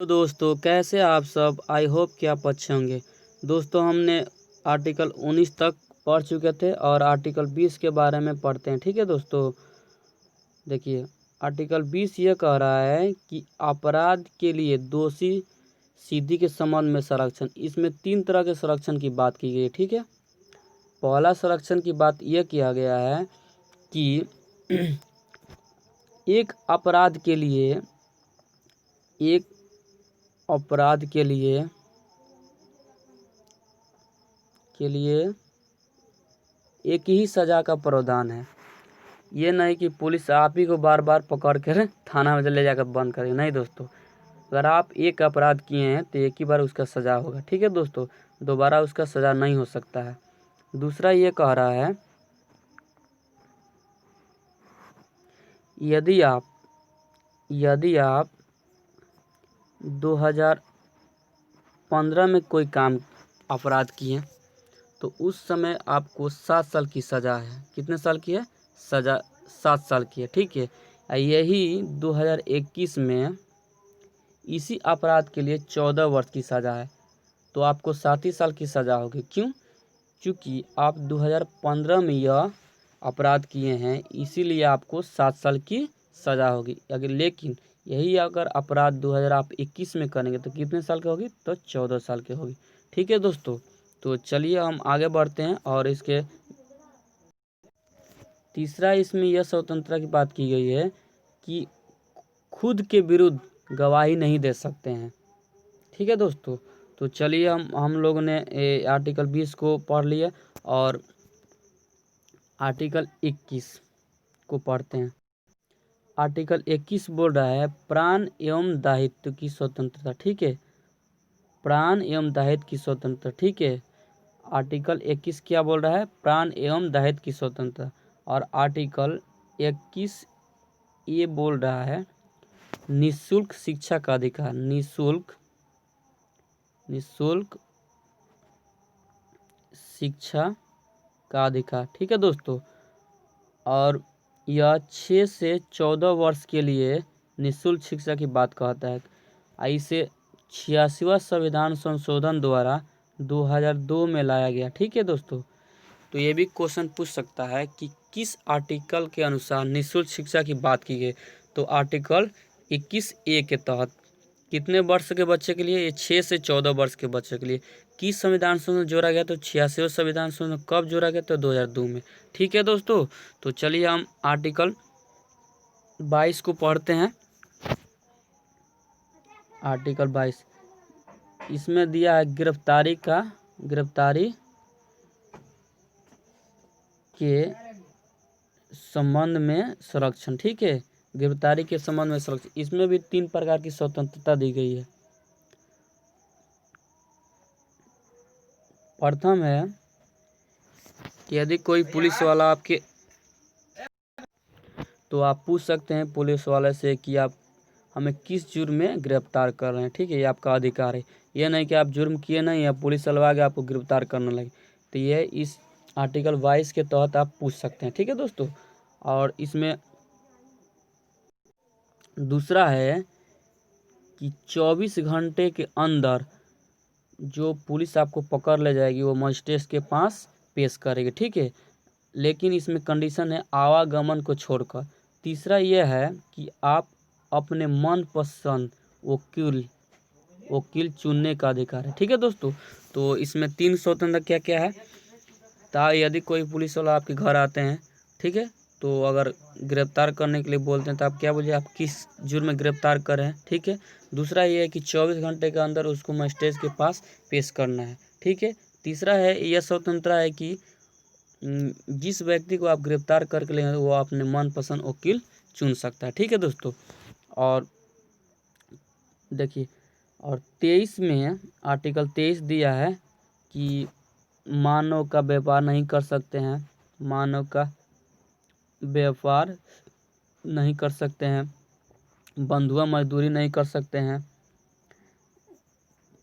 तो दोस्तों कैसे आप सब, आई होप कि आप अच्छे होंगे। दोस्तों हमने आर्टिकल 19 तक पढ़ चुके थे और आर्टिकल 20 के बारे में पढ़ते हैं। ठीक है दोस्तों, देखिए आर्टिकल 20 ये कह रहा है कि अपराध के लिए दोषी सिद्धि के संबंध में संरक्षण। इसमें 3 तरह के संरक्षण की बात की गई है। ठीक है, पहला संरक्षण की बात यह किया गया है कि एक अपराध के लिए एक ही सज़ा का प्रावधान है। ये नहीं कि पुलिस आप ही को बार बार पकड़ कर थाना में ले जाकर बंद करेगी। नहीं दोस्तों, अगर आप एक अपराध किए हैं तो एक ही बार उसका सज़ा होगा। ठीक है दोस्तों, दोबारा उसका सज़ा नहीं हो सकता है। दूसरा ये कह रहा है यदि आप 2015 में कोई काम अपराध किए तो उस समय आपको 7 साल की सज़ा है। कितने साल की है? सज़ा 7 साल की है। ठीक है, यही 2021 में इसी अपराध के लिए 14 वर्ष की सज़ा है, तो आपको 7 ही साल की सज़ा होगी। क्यों? क्योंकि आप 2015 में यह अपराध किए हैं, इसीलिए आपको 7 साल की सज़ा होगी। लेकिन यही अगर अपराध 2021 में करेंगे तो कितने साल की होगी? तो 14 साल की होगी। ठीक है दोस्तों, तो चलिए हम आगे बढ़ते हैं। और इसके तीसरा इसमें यह स्वतंत्रता की बात की गई है कि खुद के विरुद्ध गवाही नहीं दे सकते हैं। ठीक है दोस्तों, तो चलिए हम लोगों ने आर्टिकल 20 को पढ़ लिया और आर्टिकल 21 को पढ़ते हैं। आर्टिकल 21 बोल रहा है प्राण एवं दायित्व की स्वतंत्रता। ठीक है, प्राण एवं दायित्व की स्वतंत्रता। ठीक है, आर्टिकल 21 क्या बोल रहा है? प्राण एवं दायित्व की स्वतंत्रता। और आर्टिकल 21 ये बोल रहा है निःशुल्क शिक्षा का अधिकार। निःशुल्क शिक्षा का अधिकार। ठीक है दोस्तों, और यह 6 से 14 वर्ष के लिए निःशुल्क शिक्षा की बात कहता है। इसे 86वां संविधान संशोधन द्वारा 2002 में लाया गया। ठीक है दोस्तों, तो ये भी क्वेश्चन पूछ सकता है कि किस आर्टिकल के अनुसार निःशुल्क शिक्षा की बात की गई। तो आर्टिकल 21A के तहत कितने वर्ष के बच्चे के लिए? ये 6 से 14 वर्ष के बच्चे के लिए। किस संविधान संशोधन जोड़ा गया? तो 86वां संविधान संशोधन कब जोड़ा गया? तो 2002 में। ठीक है दोस्तों, तो चलिए हम आर्टिकल 22 को पढ़ते हैं। आर्टिकल 22 इसमें दिया है गिरफ्तारी के संबंध में संरक्षण। ठीक है, गिरफ्तारी के संबंध में संरक्षण। इसमें भी 3 प्रकार की स्वतंत्रता दी गई है। प्रथम है कि यदि कोई पुलिस वाला आपके, तो आप पूछ सकते हैं पुलिस वाले से कि आप हमें किस जुर्म में गिरफ्तार कर रहे हैं। ठीक है, ये आपका अधिकार है। यह नहीं कि आप जुर्म किए नहीं या पुलिस वाला आगे आपको गिरफ्तार करने लगे, तो ये इस आर्टिकल 22 के तहत आप पूछ सकते हैं। ठीक है दोस्तों, और इसमें दूसरा है कि 24 घंटे के अंदर जो पुलिस आपको पकड़ ले जाएगी वो मजिस्ट्रेट के पास पेश करेगी। ठीक है, लेकिन इसमें कंडीशन है आवागमन को छोड़कर। तीसरा यह है कि आप अपने मनपसंद वकील चुनने का अधिकार है। ठीक है दोस्तों, तो इसमें 3 स्वतंत्रता क्या क्या है? तो यदि कोई पुलिस वाला आपके घर आते हैं, ठीक है, तो अगर गिरफ्तार करने के लिए बोलते हैं तो आप क्या बोलिए? आप किस जुर्म में गिरफ्तार कर रहे हैं। ठीक है, दूसरा ये है कि 24 घंटे के अंदर उसको मजिस्ट्रेट के पास पेश करना है। ठीक है, तीसरा है यह स्वतंत्रता है कि जिस व्यक्ति को आप गिरफ्तार करके लेंगे वो अपने मनपसंद वकील चुन सकता है। ठीक है दोस्तों, और देखिए, और 23 में आर्टिकल 23 दिया है कि मानव का व्यापार नहीं कर सकते हैं। मानव का व्यापार नहीं कर सकते हैं, बंधुआ मजदूरी नहीं कर सकते हैं,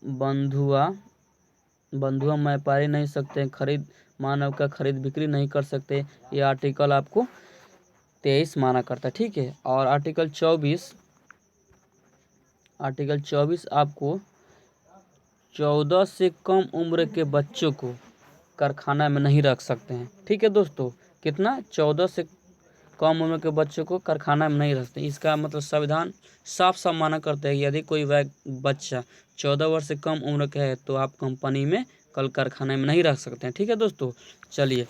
बंधुआ व्यापारी नहीं सकते हैं, मानव का खरीद बिक्री नहीं कर सकते। ये आर्टिकल आपको 23 माना करता है। ठीक है, और आर्टिकल 24 आर्टिकल 24 आपको 14 से कम उम्र के बच्चों को कारखाना में नहीं रख सकते हैं। ठीक है दोस्तों, कितना 14 से कम उम्र के बच्चों को कारखाना में नहीं रखते। इसका मतलब संविधान साफ साफ माना करता है कि यदि कोई बच्चा 14 वर्ष से कम उम्र का है तो आप कंपनी में कल कारखाने में नहीं रख सकते हैं। ठीक है दोस्तों, चलिए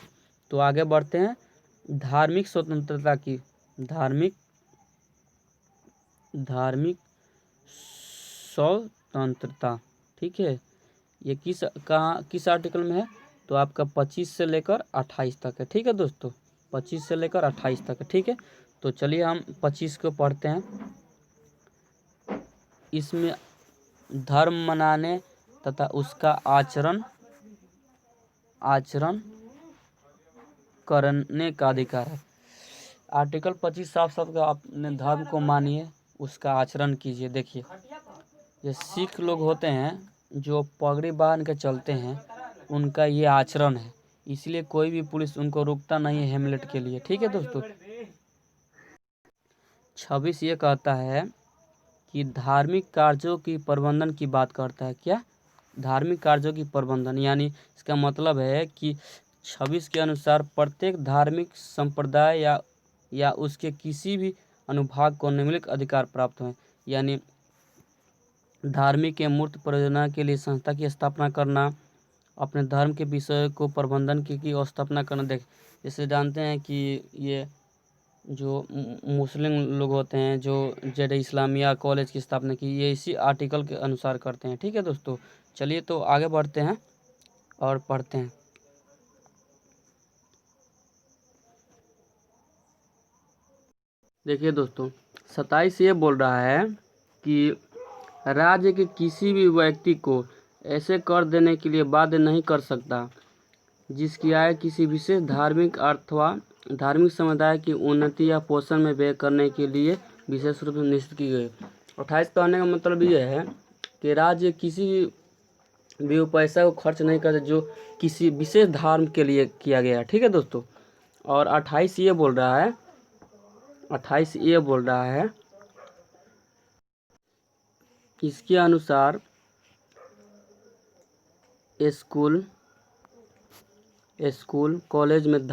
तो आगे बढ़ते हैं। धार्मिक स्वतंत्रता की धार्मिक स्वतंत्रता, ठीक है, ये किस आर्टिकल में है? तो आपका 25 से लेकर 28 तक है। ठीक है दोस्तों, 25 से लेकर 28 तक है। ठीक है, तो चलिए हम 25 को पढ़ते हैं। इसमें धर्म मनाने तथा उसका आचरण करने का अधिकार है। आर्टिकल 25 साफ साफ का अपने धर्म को मानिए, उसका आचरण कीजिए। देखिए, ये सिख लोग होते हैं जो पगड़ी बांध के चलते हैं, उनका ये आचरण है, इसलिए कोई भी पुलिस उनको रोकता नहीं है हेमलेट के लिए। ठीक है दोस्तों, 26 ये कहता है कि धार्मिक कार्यों की प्रबंधन की बात करता है। क्या? धार्मिक कार्यों की प्रबंधन, यानी इसका मतलब है कि 26 के अनुसार प्रत्येक धार्मिक संप्रदाय या उसके किसी भी अनुभाग को निम्नलिखित अधिकार प्राप्त हैं, यानी धार्मिक के मूर्त परियोजना के लिए संस्था की स्थापना करना, अपने धर्म के विषय को प्रबंधन की स्थापना करना। देख, जैसे जानते हैं कि ये जो मुस्लिम लोग होते हैं जो जेड इस्लामिया कॉलेज की स्थापना की, ये इसी आर्टिकल के अनुसार करते हैं। ठीक है दोस्तों, चलिए तो आगे बढ़ते हैं और पढ़ते हैं। देखिए दोस्तों, 27 ये बोल रहा है कि राज्य के किसी भी व्यक्ति को ऐसे कर देने के लिए बाध्य नहीं कर सकता जिसकी आय किसी विशेष धार्मिक अथवा धार्मिक समुदाय की उन्नति या पोषण में व्यय करने के लिए विशेष रूप से निश्चित की गई। 28 कहने का मतलब ये है कि राज्य किसी भी पैसा को खर्च नहीं करते जो किसी विशेष धर्म के लिए किया गया है। ठीक है दोस्तों, और 28 ये बोल रहा है इसके अनुसार स्कूल कॉलेज में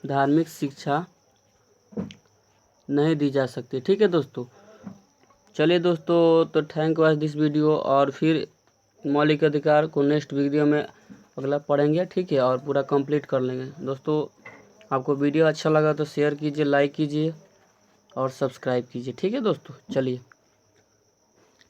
धार्मिक शिक्षा नहीं दी जा सकती। ठीक है दोस्तों, चलिए दोस्तों, तो थैंक वॉच दिस वीडियो, और फिर मौलिक अधिकार को नेक्स्ट वीडियो में अगला पढ़ेंगे। ठीक है, और पूरा कंप्लीट कर लेंगे। दोस्तों, आपको वीडियो अच्छा लगा तो शेयर कीजिए, लाइक कीजिए और सब्सक्राइब कीजिए। ठीक है दोस्तों, चलिए।